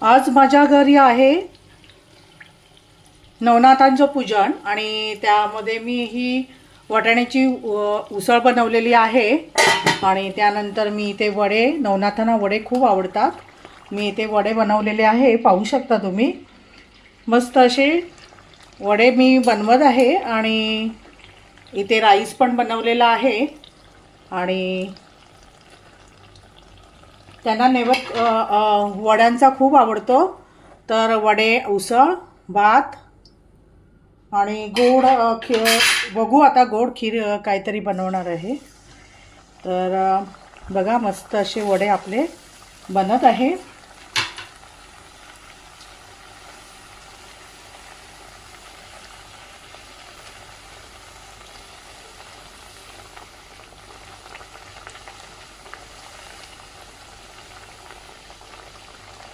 आज माझ्या घरी आहे नवनाथांचं पूजन आणि त्यामध्ये मी ही वाटाण्याची उसळ बनवलेली आहे आणि त्यानंतर मी इथे वडे, नवनाथांना वडे खूप आवडतात, मी इथे वडे बनवलेले आहे, पाहू शकता तुम्ही। मस्त असे वडे मी बनवत आहे आणि इथे राईस पण बनवलेला आहे आणि त्यांना वड्यांचा खूप आवडतो, तर वडे, उसळ, भात आणि गोड बघू आता गोड खीर काहीतरी बनवणार आहे। तर बघा मस्त असे वडे आपले बनत आहे।